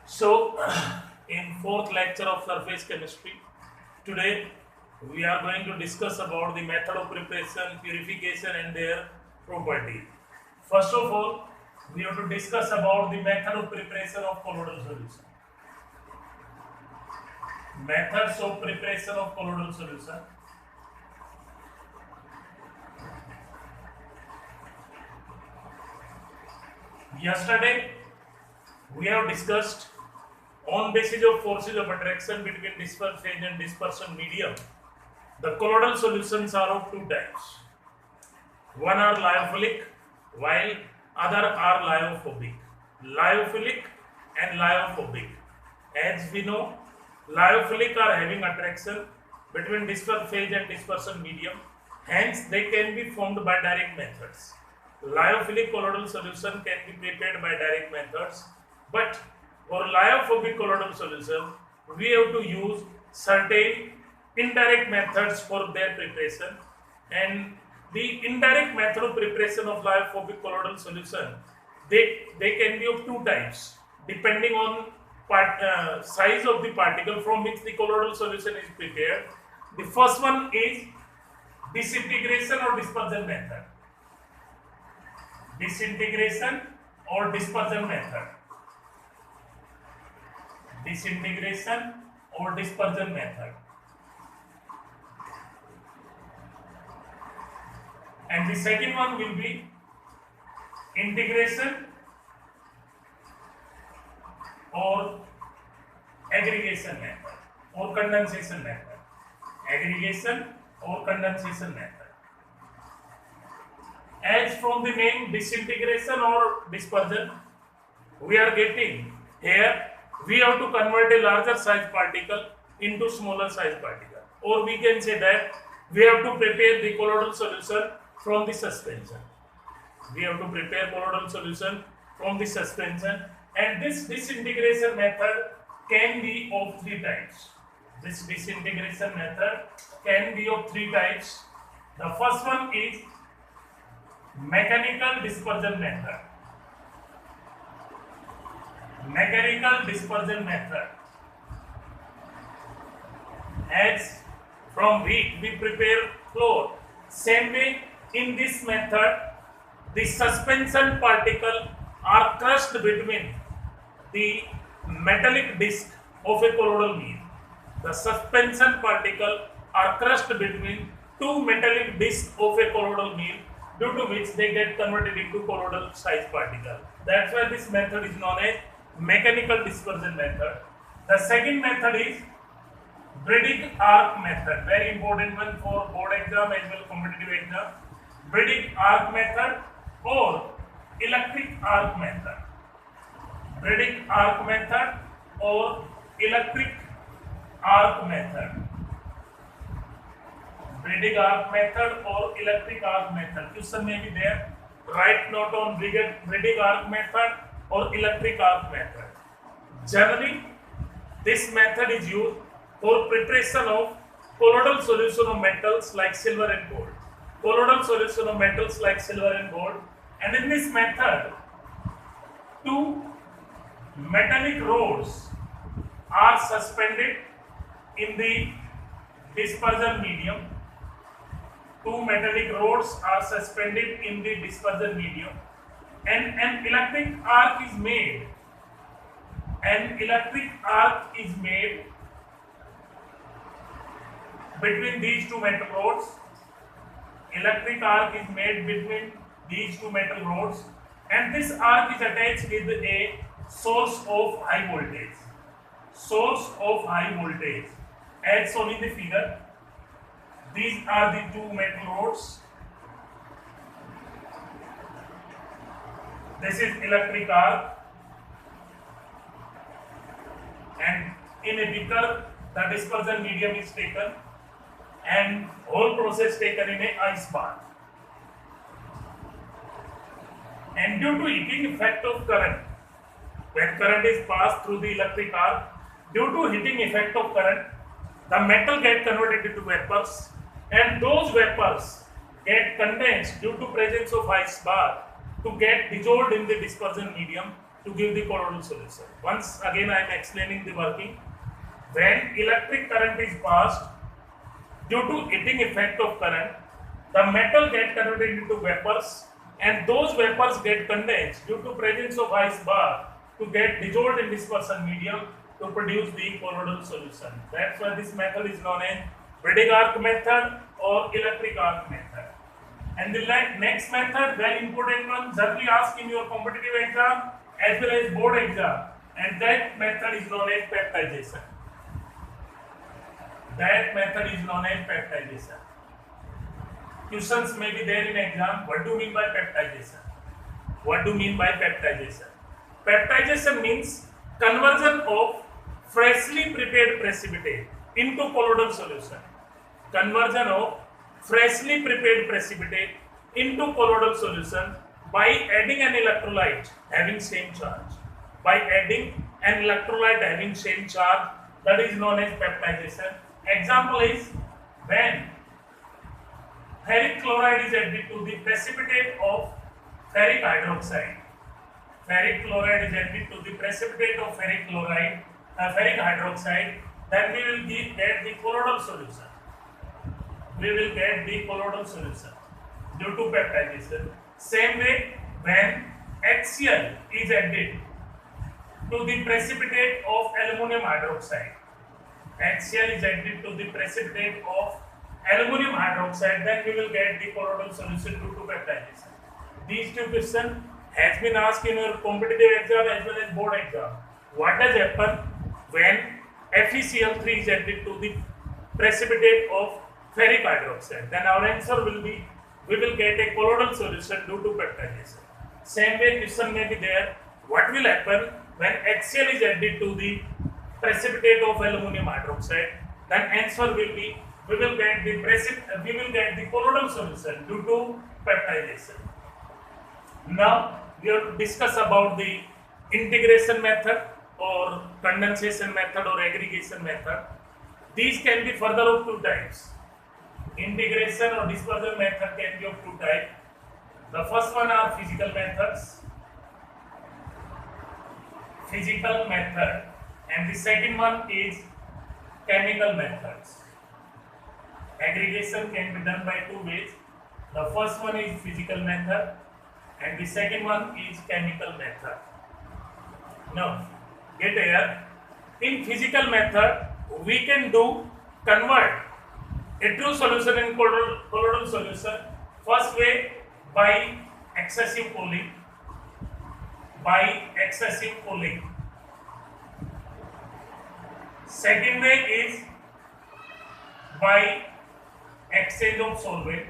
So, in fourth lecture of surface chemistry, today we are going to discuss about the method of preparation, purification, and their properties. First of all, we have to discuss about the method of preparation of colloidal solution. Methods of preparation of colloidal solution. Yesterday, we have discussed on basis of forces of attraction between dispersion phase and dispersion medium. The colloidal solutions are of two types. One are lyophilic, while other are lyophobic. Lyophilic and lyophobic. As we know, lyophilic are having attraction between dispersion phase and dispersion medium. Hence, they can be formed by direct methods. Lyophilic colloidal solution can be prepared by direct methods, but for lyophobic colloidal solution, we have to use certain indirect methods for their preparation. And the indirect method of preparation of lyophobic colloidal solution, they can be of two types depending on size of the particle from which the colloidal solution is prepared. The first one is disintegration or dispersion method. Disintegration or dispersion method. Disintegration or dispersion method. And the second one will be integration or aggregation method or condensation method. Aggregation or condensation method. As from the name disintegration or dispersion, we are getting here we have to convert a larger size particle into smaller size particle, or we can say that we have to prepare the colloidal solution from the suspension. We have to prepare colloidal solution from the suspension, and this disintegration method can be of three types. This disintegration method can be of three types. The first one is mechanical dispersion method. Mechanical dispersion method. As from wheat we prepare flour. Same way, in this method, the suspension particle are crushed between the metallic disc of a colloidal meal. The suspension particle are crushed between two metallic discs of a colloidal meal, due to which they get converted into colloidal size particle. That's why this method is known as mechanical dispersion method. The second method is Bredig arc method. Very important one for board exam as well competitive exam. Bredig arc method or electric arc method. Bredig arc method or electric arc method. Bredig arc method or electric arc method. Question may be there. Write note on Bredig arc method or electric arc method. Generally, this method is used for preparation of colloidal solution of metals like silver and gold. Colloidal solution of metals like silver and gold. And in this method, two metallic rods are suspended in the dispersion medium. Two metallic rods are suspended in the dispersion medium, and an electric arc is made. An electric arc is made between these two metal rods. Electric arc is made between these two metal rods, and this arc is attached with a source of high voltage. Source of high voltage, as shown in the figure. These are the two metal rods. This is electric arc, and in a beaker the dispersion medium is taken and whole process taken in a ice bath. And due to heating effect of current, when current is passed through the electric arc, due to heating effect of current, the metal get converted into vapors, and those vapors get condensed due to presence of ice bath to get dissolved in the dispersion medium to give the colloidal solution. Once again I am explaining the working. When electric current is passed, due to heating effect of current, the metal get converted into vapors, and those vapors get condensed due to presence of ice bar to get dissolved in dispersion medium to produce the colloidal solution. That's why this method is known as Bredig arc method or electric arc method. And the next method, very important one, generally asked in your competitive exam as well as board exam, and that method is known as peptidation. That method is known as peptidation. Questions may be there in exam. What do you mean by peptidation? What do you mean by peptidation? Peptidation means conversion of freshly prepared precipitate into colloidal solution. Conversion of freshly prepared precipitate into colloidal solution by adding an electrolyte having same charge. By adding an electrolyte having same charge, that is known as peptidation. Example is when ferric chloride is added to the precipitate of ferric hydroxide. Ferric chloride is added to the precipitate of ferric hydroxide, then we will get the colloidal solution. We will get the colloidal solution due to peptidation. Same way, when HCl is added to the precipitate of aluminum hydroxide, HCl is added to the precipitate of aluminum hydroxide, then we will get the colloidal solution due to peptidation. These two questions has been asked in your competitive exam as well as board exam. What does happen when FeCl3 is added to the precipitate of ferric hydroxide? Then our answer will be, we will get a colloidal solution due to peptidation. Same way question may be there, what will happen when HCl is added to the precipitate of aluminum hydroxide? Then answer will be, we will get the colloidal solution due to peptidation. Now we have to discuss about the integration method or condensation method or aggregation method. These can be further of two types. Integration or dispersion method can be of two types. The first one are physical methods. Physical method, and the second one is chemical methods. Aggregation can be done by two ways. The first one is physical method and the second one is chemical method. Now, get here. In physical method, we can convert a true solution in colloidal solution. First way, by excessive cooling. Second way is by exchange of solvent.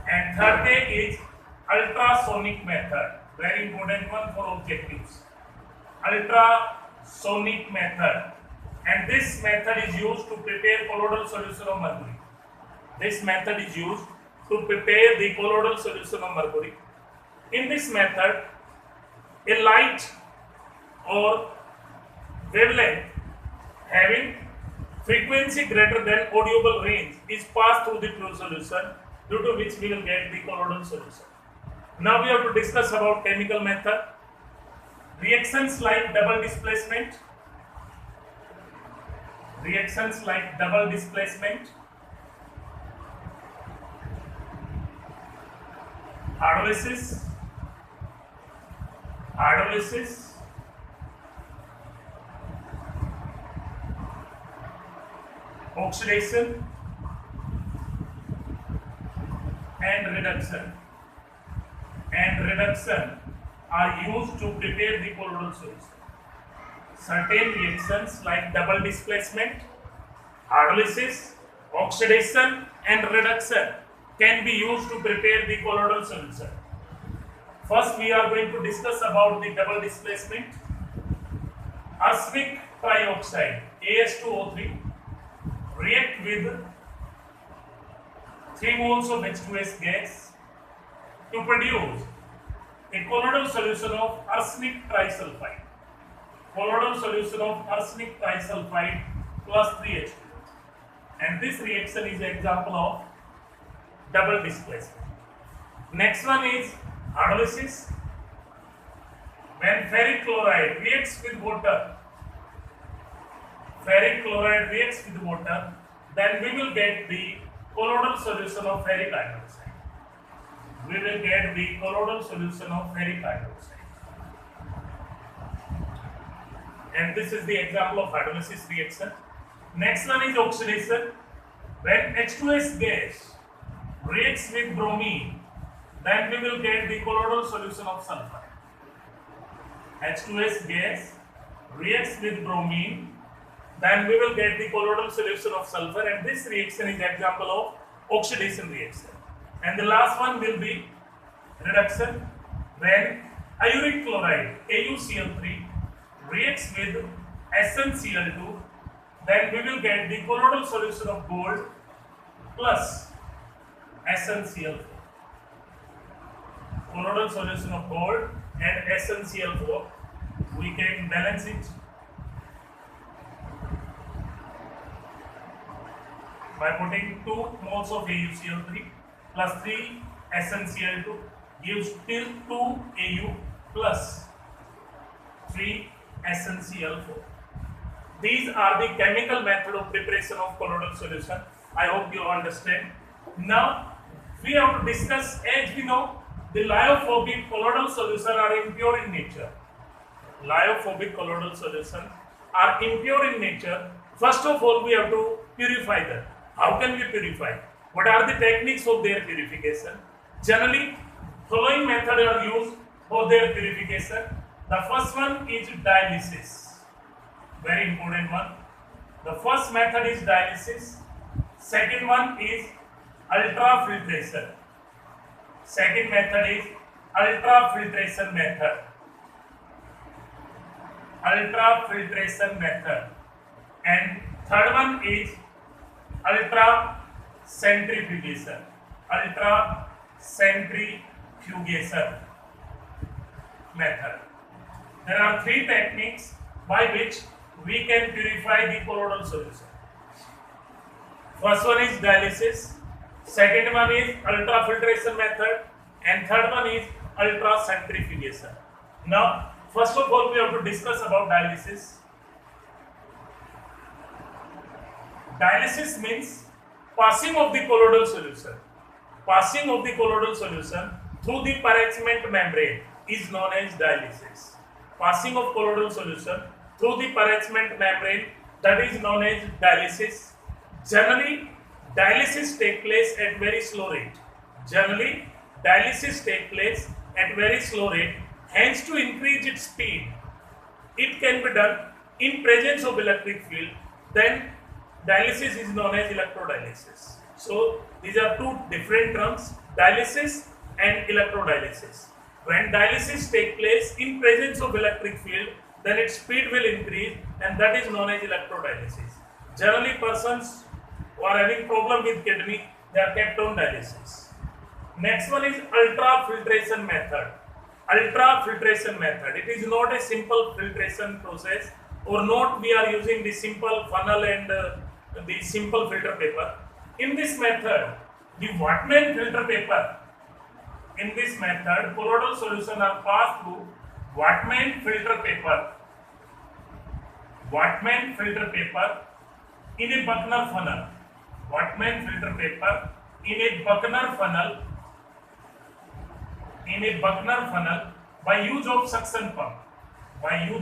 And third way is ultrasonic method. Very important one for objectives. Ultrasonic method, and this method is used to prepare colloidal solution of mercury. In this method, a light or wavelength having frequency greater than audible range is passed through the true solution, due to which we will get the colloidal solution. Now we have to discuss about chemical method. Reactions like double displacement, hydrolysis, oxidation and reduction are used to prepare the colloidal solution. Certain reactions like double displacement, hydrolysis, oxidation and reduction can be used to prepare the colloidal solution. First, we are going to discuss about the double displacement. Arsenic trioxide, As2O3, react with 3 moles of H2S gas to produce a colloidal solution of arsenic trisulfide. Plus 3H2. And this reaction is an example of double displacement. Next one is hydrolysis. When ferric chloride reacts with water, then we will get the colloidal solution of ferric hydroxide. And this is the example of hydrolysis reaction. Next one is oxidation. When H2S gas reacts with bromine, then we will get the colloidal solution of sulfur. H2S gas reacts with bromine, then we will get the colloidal solution of sulfur, and this reaction is example of oxidation reaction. And the last one will be reduction. When iuric chloride AuCl3 reacts with SnCl2, then we will get the colloidal solution of gold plus SnCl4. Colloidal solution of gold and SnCl4, we can balance it by putting 2 moles of AuCl3 plus 3 SnCl2 gives till 2 Au plus 3 SnCl4. These are the chemical method of preparation of colloidal solution. I hope you understand. Now we have to discuss, as we know, the lyophobic colloidal solutions are impure in nature. Lyophobic colloidal solutions are impure in nature. First of all, we have to purify them. How can we purify? What are the techniques of their purification? Generally, following methods are used for their purification. The first one is dialysis. Very important one. The first method is dialysis. Second one is ultrafiltration. Second method is ultrafiltration method. And third one is ultracentrifugation. Method. There are 3 techniques by which we can purify the colloidal solution. First one is dialysis, second one is ultrafiltration method, and third one is ultracentrifugation. Now, first of all, we have to discuss about dialysis. Dialysis means passing of the colloidal solution. Passing of the colloidal solution through the parchment membrane is known as dialysis. Passing of colloidal solution through the parchment membrane, that is known as dialysis. Generally, dialysis takes place at very slow rate. Hence, to increase its speed, it can be done in presence of electric field. Then dialysis is known as electrodialysis. So these are 2 different terms, dialysis and electrodialysis. When dialysis takes place in presence of electric field, then its speed will increase, and that is known as electrodialysis. Generally, persons who are having problem with kidney, they are kept on dialysis. Next one is ultrafiltration method. It is not a simple filtration process, or not we are using the simple funnel and the simple filter paper. In this method, the Whatman filter paper, colloidal solution are passed through Whatman filter paper in a Buchner funnel. By use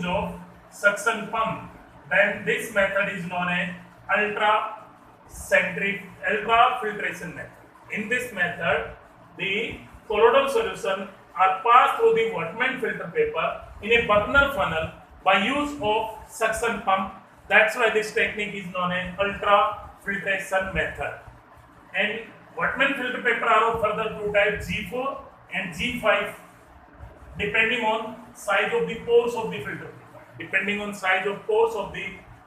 of suction pump. Then this method is known as ultrafiltration method. In this method, the colloidal solution are passed through the Whatman filter paper in a Buchner funnel by use of suction pump. That's why this technique is known as ultrafiltration method. And Whatman filter paper are of further 2 types, G4 and G5, depending on size of the pores of the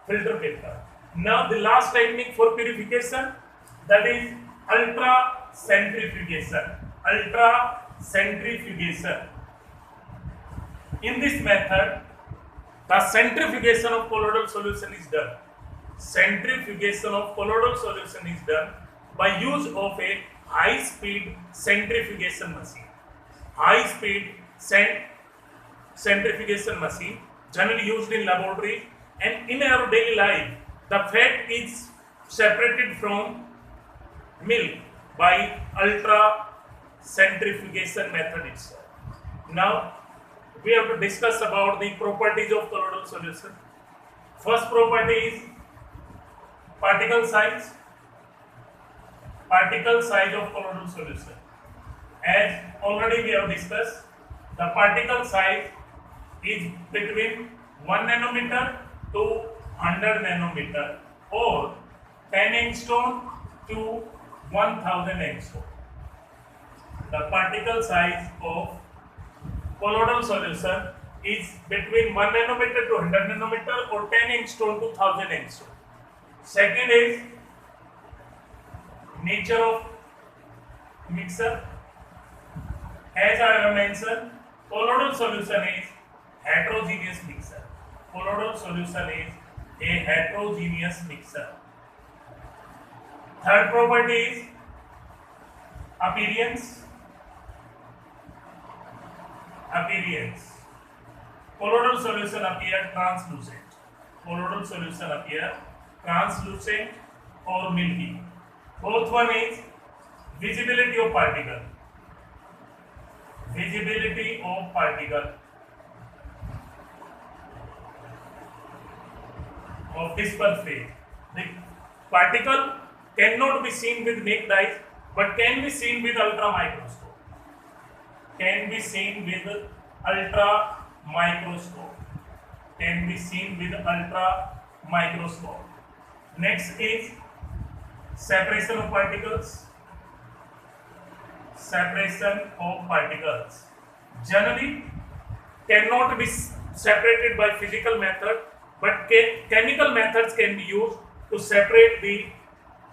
filter paper. Now the last technique for purification, that is ultracentrifugation. In this method, the centrifugation of colloidal solution is done. By use of a high speed centrifugation machine. High speed centrifugation machine generally used in laboratory, and in our daily life the fat is separated from milk by ultra centrifugation method itself. Now we have to discuss about the properties of colloidal solution. First property is particle size. Particle size of colloidal solution. As already we have discussed, the particle size is between 1 nanometer to 100 nanometer, or 10 angstrom to 1000 angstrom. The particle size of colloidal solution is between 1 nanometer to 100 nanometer, or 10 angstrom to 1000 angstrom. Second is nature of mixer. As I have mentioned, colloidal solution is heterogeneous mixer. Colloidal solution is a heterogeneous mixer. Third property is appearance. Appearance. Colloidal solution appear translucent. Colloidal solution appear translucent or milky. Fourth one is visibility of particle. Visibility of particle of dispersed phase. The particle cannot be seen with naked eyes, but can be seen with ultra microscope. Can be seen with ultra microscope. Can be seen with ultra microscope. Next is separation of particles. Separation of particles generally cannot be separated by physical method, but chemical methods can be used to separate the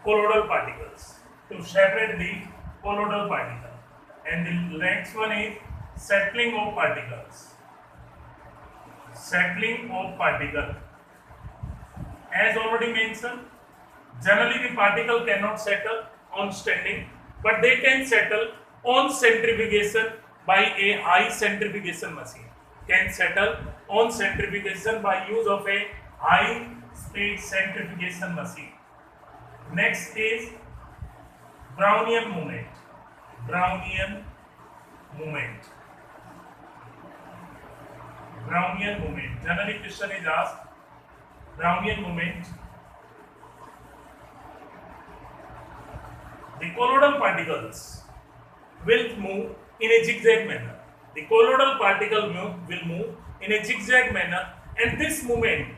colloidal particles. To separate the colloidal particle. And the next one is settling of particles. Settling of particle. As already mentioned, generally the particle cannot settle on standing, but they can settle on centrifugation by a high centrifugation machine. Can settle on centrifugation by use of a high speed centrifugation machine. Next is Brownian movement. Brownian movement. Brownian movement. Generally question is asked, Brownian movement. The colloidal particles will move in a zigzag manner. The colloidal particle will move in a zigzag manner, and this movement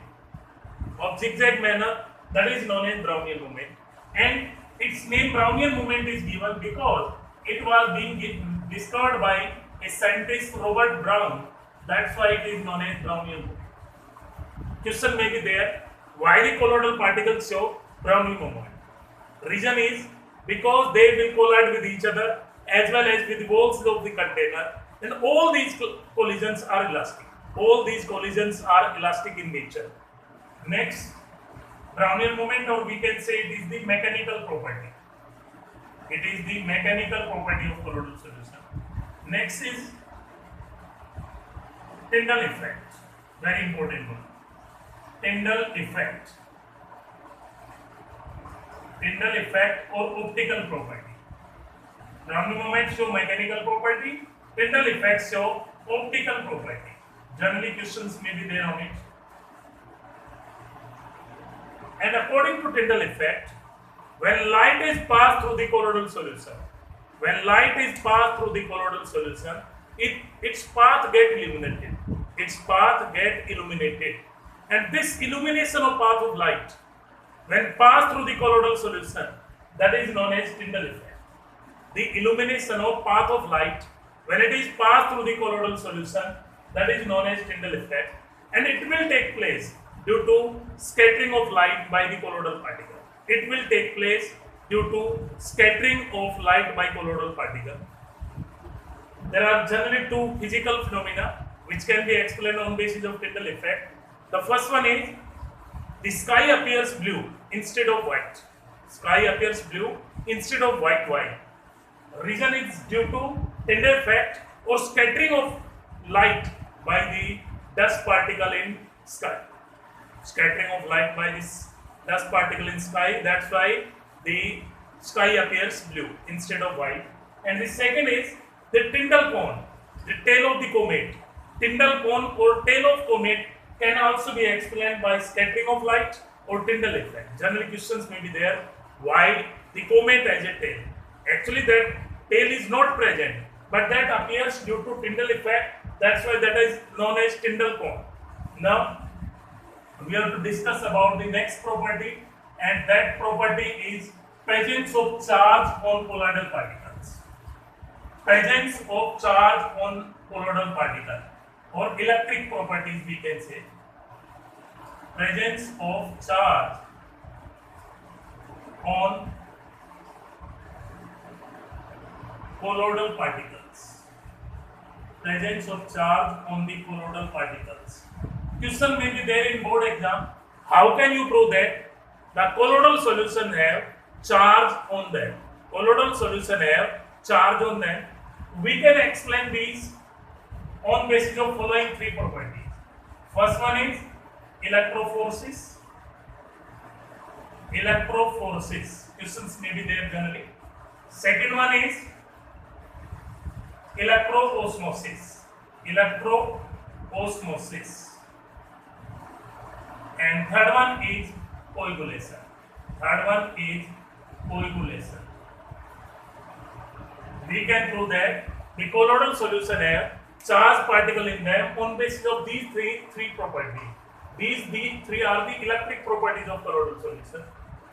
of zigzag manner, that is known as Brownian movement. And its name Brownian movement is given because it was being discovered by a scientist, Robert Brown. That's why it is known as Brownian movement. Question may be there, why the colloidal particles show Brownian movement? Reason is because they will collide with each other as well as with the walls of the container, and all these collisions are elastic. All these collisions are elastic in nature. Next, Brownian movement, or we can say it is the mechanical property. It is the mechanical property of colloidal solution. Next is Tyndall effect. Very important one. Tyndall effect. Tyndall effect or optical property. Brownian movement show mechanical property. Tyndall effect show optical property. Generally questions may be there on it. And according to Tyndall effect, when light is passed through the colloidal solution, its path get illuminated. And this illumination of path of light, when passed through the colloidal solution, that is known as Tyndall effect. The illumination of path of light, when it is passed through the colloidal solution, that is known as Tyndall effect, and it will take place due to scattering of light by the colloidal particle. It will take place due to scattering of light by colloidal particle. There are generally two physical phenomena which can be explained on basis of Tyndall effect. The first one is the sky appears blue instead of white. Sky appears blue instead of white. Why? Reason is due to Tyndall effect or scattering of light by the dust particle in sky. Scattering of light by this dust particle in sky. That's why the sky appears blue instead of white. And the second is the Tyndall cone, the tail of the comet. Tyndall cone or tail of comet can also be explained by scattering of light or Tyndall effect. Generally, questions may be there. Why the comet has a tail? Actually, that tail is not present, but that appears due to Tyndall effect. That's why that is known as Tyndall cone. Now, we have to discuss about the next property, and that property is presence of charge on colloidal particles. Presence of charge on colloidal particle, or electric properties we can say. Presence of charge on colloidal particles. Presence of charge on the colloidal particles. Question may be there in board exam. How can you prove that the colloidal solution have charge on them? Colloidal solution have charge on them. We can explain these on basis of following three properties. First one is electrophorese. Electrophorese. Questions may be there generally. Second one is electroosmosis. Electroosmosis. And third one is coagulation. Third one is coagulation. We can prove that the colloidal solution have charged particle in them on basis of these three properties. These three are the electric properties of colloidal solution.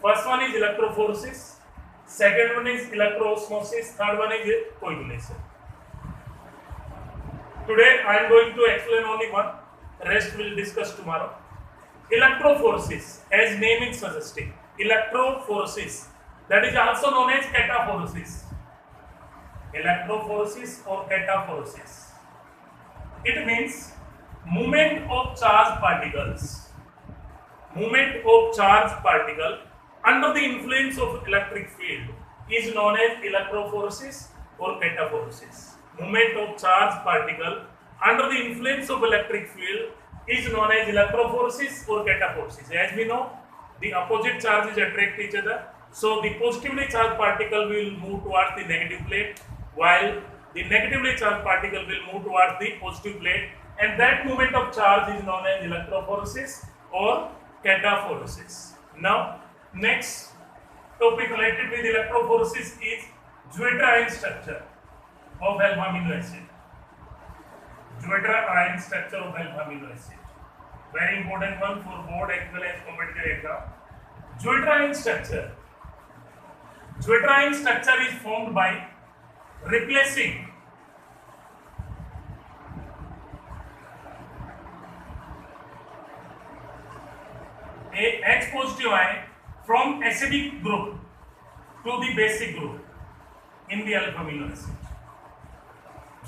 First one is electrophoresis. Second one is electroosmosis. Third one is coagulation. Today I am going to explain only one. Rest we will discuss tomorrow. Electrophoresis, as name is suggesting, electrophoresis, that is also known as cataphoresis. Electrophoresis or cataphoresis. It means movement of charged particles. Movement of charged particle under the influence of electric field is known as electrophoresis or cataphoresis. Movement of charged particle under the influence of electric field is known as electrophoresis or cataphoresis. As we know, the opposite charges attract each other. So the positively charged particle will move towards the negative plate, while the negatively charged particle will move towards the positive plate, and that movement of charge is known as electrophoresis or cataphoresis. Now, next topic related with electrophoresis is Jueter-ion structure of alpha amino acid. Jueter-ion structure of alpha amino acid. Very important one for board as well as competitive exam. Jueter-ion structure. Jueter-ion structure is formed by replacing a H positive ion from acidic group to the basic group in the alpha amino acid.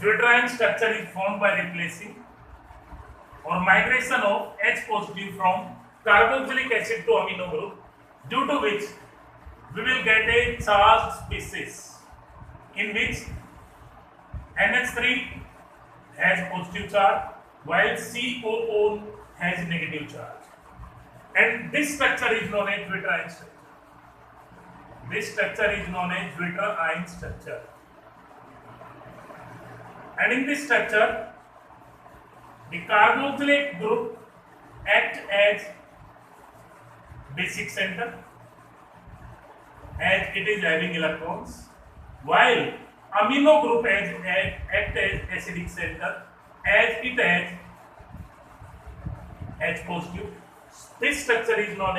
Jueter-ion structure is formed by replacing or migration of H positive from carboxylic acid to amino group, due to which we will get a charged species in which NH3 has positive charge while COO has negative charge. And this structure is known as Jueter-ion structure. This structure is known as Jueter-ion structure. And in this structure, the carboxylic group act as basic center as it is having electrons, while amino group act as acidic center as it has H positive. This structure is known